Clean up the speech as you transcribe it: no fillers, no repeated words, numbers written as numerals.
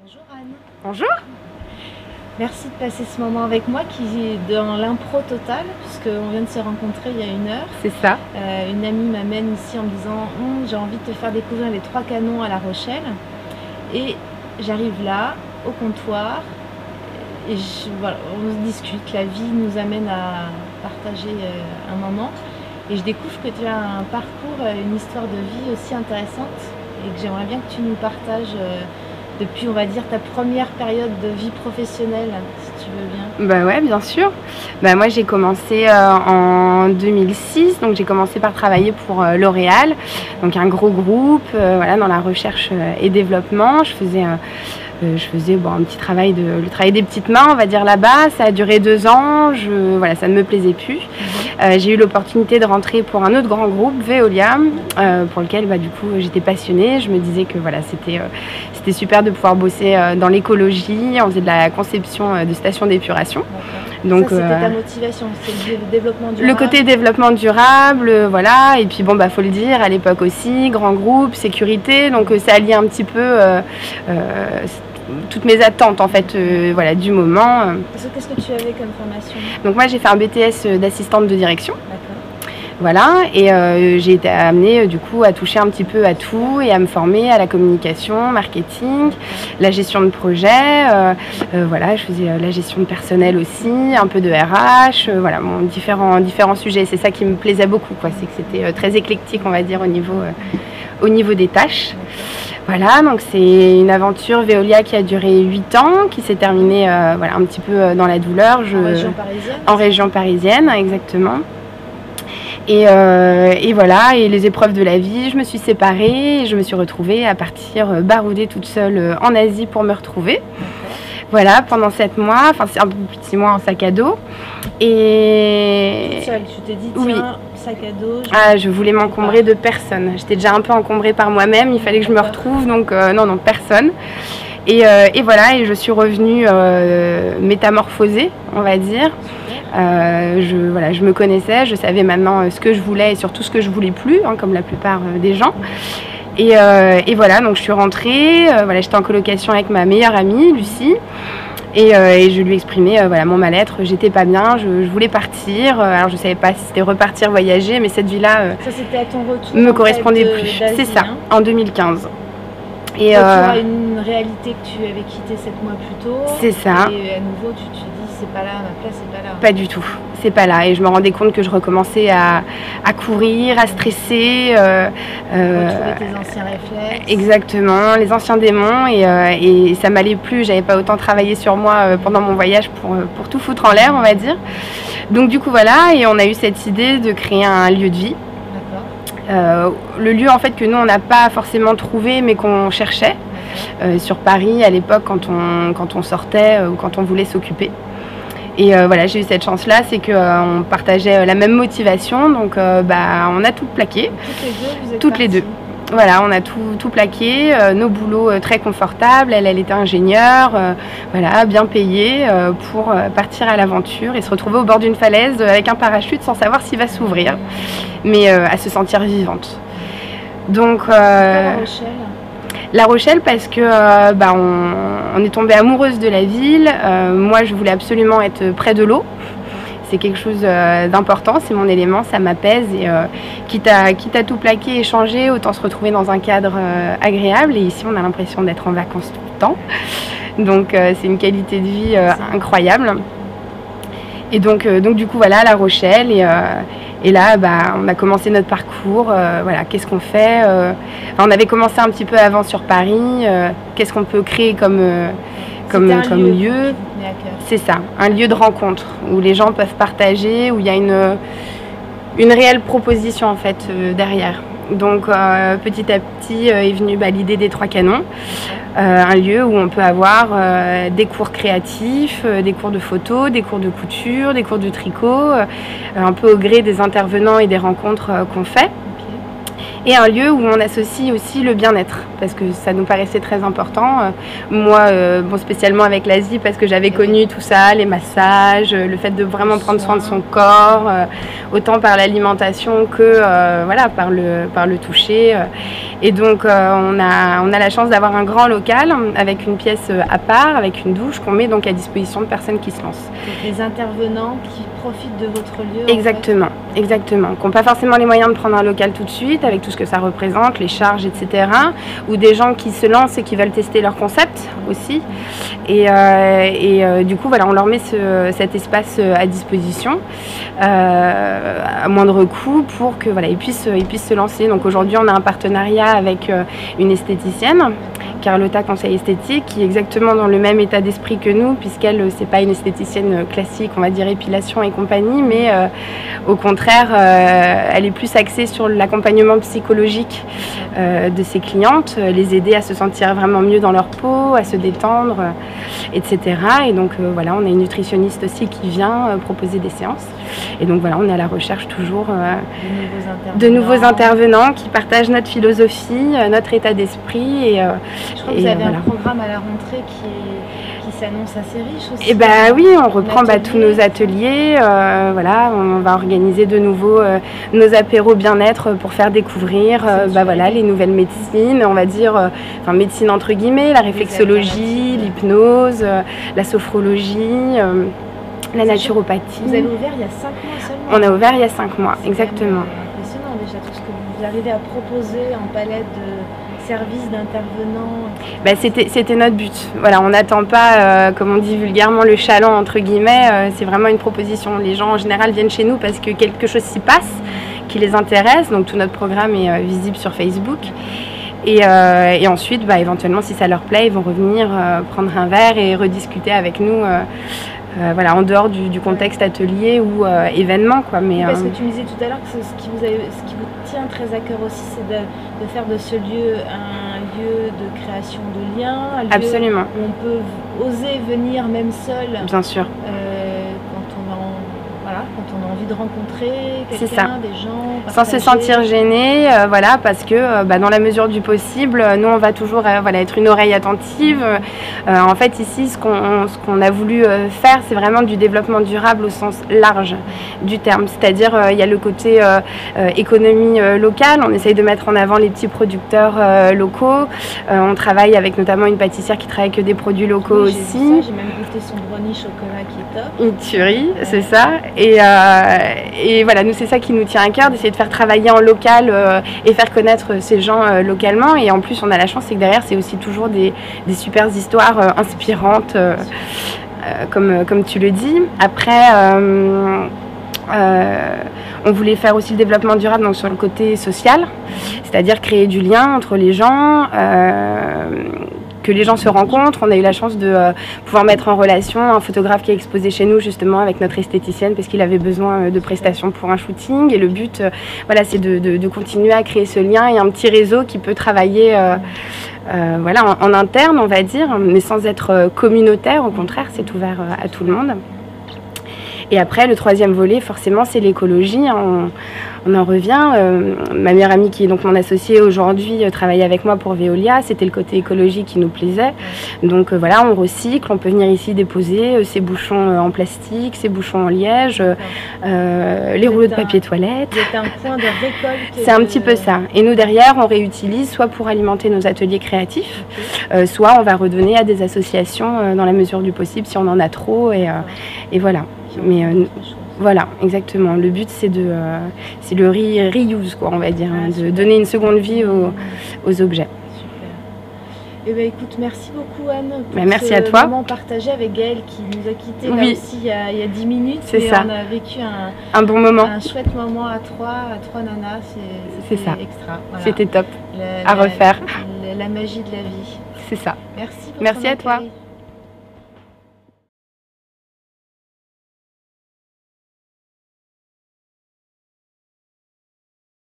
Bonjour Anne. Bonjour. Merci de passer ce moment avec moi qui est dans l'impro totale puisqu'on vient de se rencontrer il y a 1 heure. C'est ça. Une amie m'amène ici en me disant j'ai envie de te faire découvrir les 3 canons à La Rochelle. Et j'arrive là, au comptoir, et voilà, on se discute, la vie nous amène à partager un moment. Et je découvre que tu as un parcours, une histoire de vie aussi intéressante et que j'aimerais bien que tu nous partages depuis, on va dire, ta première période de vie professionnelle, si tu veux bien. Bah ouais, bien sûr. Bah moi j'ai commencé en 2006, donc j'ai commencé par travailler pour L'Oréal, donc un gros groupe, voilà, dans la recherche et développement. Je faisais un petit travail, le travail des petites mains, on va dire là-bas. Ça a duré 2 ans, voilà, ça ne me plaisait plus. J'ai eu l'opportunité de rentrer pour un autre grand groupe, Veolia, pour lequel du coup j'étais passionnée. Je me disais que voilà, c'était super de pouvoir bosser dans l'écologie. On faisait de la conception de stations d'épuration. Donc ça, c'était ta motivation, c'est le développement durable. Le côté développement durable, voilà. Et puis bon, faut le dire, à l'époque aussi, grand groupe, sécurité, donc ça alliait un petit peu toutes mes attentes en fait, voilà, du moment. Qu'est-ce que tu avais comme formation? Donc moi j'ai fait un BTS d'assistante de direction. D'accord. Voilà, et j'ai été amenée du coup à toucher un petit peu à tout et à me former à la communication, marketing, la gestion de projet, voilà, je faisais la gestion de personnel aussi, un peu de RH, voilà, différents sujets. C'est ça qui me plaisait beaucoup, quoi, c'est que c'était très éclectique, on va dire, au niveau des tâches. Voilà, donc c'est une aventure Veolia qui a duré 8 ans, qui s'est terminée voilà, un petit peu dans la douleur. En région parisienne? En région parisienne, exactement. Et voilà, et les épreuves de la vie, je me suis séparée et je me suis retrouvée à partir baroudée toute seule en Asie pour me retrouver. Voilà, pendant 7 mois, enfin c'est un peu plus de 6 mois en sac à dos. Et toute seule, tu t'es dit tiens, oui. Sac à dos. Je voulais m'encombrer de personne. J'étais déjà un peu encombrée par moi-même, il fallait que je me retrouve, donc non, personne. Et voilà, et je suis revenue métamorphosée, on va dire. Je me connaissais, je savais maintenant ce que je voulais et surtout ce que je voulais plus, comme la plupart des gens. Et voilà, donc je suis rentrée, voilà, j'étais en colocation avec ma meilleure amie, Lucie. Et je lui exprimais voilà, mon mal-être, j'étais pas bien, je voulais partir. Alors je savais pas si c'était repartir, voyager, mais cette vie-là ça c'était à ton retour me correspondait plus. C'est ça, en 2015. Et tu as une réalité que tu avais quitté 7 mois plus tôt. C'est ça. Et à nouveau tu te dis c'est pas là, ma place c'est pas là. Pas du tout, c'est pas là. Et je me rendais compte que je recommençais à courir, à stresser. Retrouver tes anciens réflexes. Exactement, les anciens démons. Et ça m'allait plus, j'avais pas autant travaillé sur moi pendant mon voyage pour tout foutre en l'air, on va dire. Donc du coup voilà, et on a eu cette idée de créer un lieu de vie. Le lieu en fait que nous on n'a pas forcément trouvé mais qu'on cherchait sur Paris à l'époque quand on sortait ou quand on voulait s'occuper. Et voilà, j'ai eu cette chance là, c'est qu'on partageait la même motivation, donc on a tout plaqué. Toutes les deux. Voilà, on a tout plaqué, nos boulots très confortables, elle était ingénieure, voilà, bien payée pour partir à l'aventure et se retrouver au bord d'une falaise avec un parachute sans savoir s'il va s'ouvrir, mais à se sentir vivante. Donc La Rochelle parce que on est tombé amoureuse de la ville. Moi je voulais absolument être près de l'eau. C'est quelque chose d'important, c'est mon élément, ça m'apaise et quitte à tout plaquer et changer, autant se retrouver dans un cadre agréable. Et ici on a l'impression d'être en vacances tout le temps. Donc c'est une qualité de vie incroyable. Et donc du coup voilà, La Rochelle. Et là, on a commencé notre parcours. Voilà, qu'est-ce qu'on fait on avait commencé un petit peu avant sur Paris. Qu'est-ce qu'on peut créer comme lieu. C'est ça, un lieu de rencontre où les gens peuvent partager, où il y a une réelle proposition en fait derrière. Donc petit à petit est venue l'idée des 3 canons, un lieu où on peut avoir des cours créatifs, des cours de photo, des cours de couture, des cours de tricot, un peu au gré des intervenants et des rencontres qu'on fait. et un lieu où on associe aussi le bien-être, parce que ça nous paraissait très important. Moi, bon, spécialement avec l'Asie, parce que j'avais connu tout ça, les massages, le fait de vraiment prendre soin de son corps, autant par l'alimentation que voilà, par le toucher. Et donc on a la chance d'avoir un grand local avec une pièce à part, avec une douche qu'on met donc à disposition de personnes qui se lancent. Donc des intervenants qui profitent de votre lieu. Exactement, exactement. Qui n'ont pas forcément les moyens de prendre un local tout de suite, avec tout ce que ça représente, les charges, etc. Ou des gens qui se lancent et qui veulent tester leur concept aussi. Et du coup, voilà, on leur met cet espace à disposition à moindre coût pour que voilà, ils puissent se lancer. Donc aujourd'hui, on a un partenariat avec une esthéticienne, Carlotta Conseil Esthétique, qui est exactement dans le même état d'esprit que nous, puisqu'elle, c'est pas une esthéticienne classique, on va dire épilation et compagnie, mais au contraire, elle est plus axée sur l'accompagnement psychologique de ses clientes, les aider à se sentir vraiment mieux dans leur peau, à se détendre, etc. Et donc voilà, on a une nutritionniste aussi qui vient proposer des séances. Et donc voilà, on est à la recherche toujours de nouveaux intervenants qui partagent notre philosophie, notre état d'esprit. Et je crois que vous avez un programme à la rentrée qui s'annonce assez riche aussi. Et bah oui, on reprend tous nos ateliers. Voilà, on va organiser de nouveau nos apéros bien-être pour faire découvrir voilà, les nouvelles médecines, on va dire, enfin médecine entre guillemets, la réflexologie, l'hypnose, la sophrologie. La naturopathie. Vous avez ouvert il y a 5 mois seulement? On a ouvert il y a 5 mois, exactement. C'est impressionnant déjà tout ce que vous arrivez à proposer en palette de services, d'intervenants. Bah, c'était notre but. Voilà, on n'attend pas, comme on dit vulgairement, le chaland entre guillemets. C'est vraiment une proposition. Les gens en général viennent chez nous parce que quelque chose s'y passe, qui les intéresse. Donc tout notre programme est visible sur Facebook. Et ensuite, éventuellement, si ça leur plaît, ils vont revenir prendre un verre et rediscuter avec nous. Voilà, en dehors du contexte atelier ou événement, quoi. Mais, parce que tu me disais tout à l'heure que ce qui vous tient très à cœur aussi, c'est de faire de ce lieu un lieu de création de liens, un lieu absolument. Où on peut oser venir même seul. Bien sûr. Quand on a envie de rencontrer quelqu'un, des gens, sans se sentir gêné, voilà, parce que dans la mesure du possible, nous on va toujours voilà, être une oreille attentive. En fait ici, ce qu'on a voulu faire, c'est vraiment du développement durable au sens large du terme. C'est-à-dire il y a le côté économie locale, on essaye de mettre en avant les petits producteurs locaux. On travaille avec notamment une pâtissière qui travaille avec des produits locaux aussi. J'ai même goûté son brownie chocolat qui est top. Une tuerie, c'est ça. Et voilà, nous c'est ça qui nous tient à cœur, d'essayer de faire travailler en local et faire connaître ces gens localement. Et en plus on a la chance, c'est que derrière c'est aussi toujours des super histoires inspirantes, comme tu le dis. Après on voulait faire aussi le développement durable donc sur le côté social, c'est-à-dire créer du lien entre les gens, que les gens se rencontrent. On a eu la chance de pouvoir mettre en relation un photographe qui a exposé chez nous justement avec notre esthéticienne parce qu'il avait besoin de prestations pour un shooting. Et le but, voilà, c'est de continuer à créer ce lien et un petit réseau qui peut travailler voilà, en interne, on va dire, mais sans être communautaire. Au contraire, c'est ouvert à tout le monde. Et après, le troisième volet, forcément, c'est l'écologie. On en revient. Ma meilleure amie, qui est donc mon associée aujourd'hui, travaille avec moi pour Veolia. C'était le côté écologique qui nous plaisait. Donc voilà, on recycle. On peut venir ici déposer ses bouchons en plastique, ses bouchons en liège, les rouleaux de papier toilette. C'est un point de récolte. C'est un petit peu ça. Et nous, derrière, on réutilise soit pour alimenter nos ateliers créatifs, soit on va redonner à des associations dans la mesure du possible si on en a trop. Et voilà. Mais voilà, exactement. Le but, c'est le reuse, quoi, on va dire, de donner une seconde vie aux objets. Super. Eh bien, écoute, merci beaucoup, Anne, pour merci à toi. Moment partagé avec Gaëlle qui nous a quittés là aussi il y a 10 minutes. C'est ça. On a vécu un bon moment. Un chouette moment à trois nanas. C'est ça. Extra. Voilà. C'était top. À refaire. La magie de la vie. C'est ça. Merci. Merci à toi.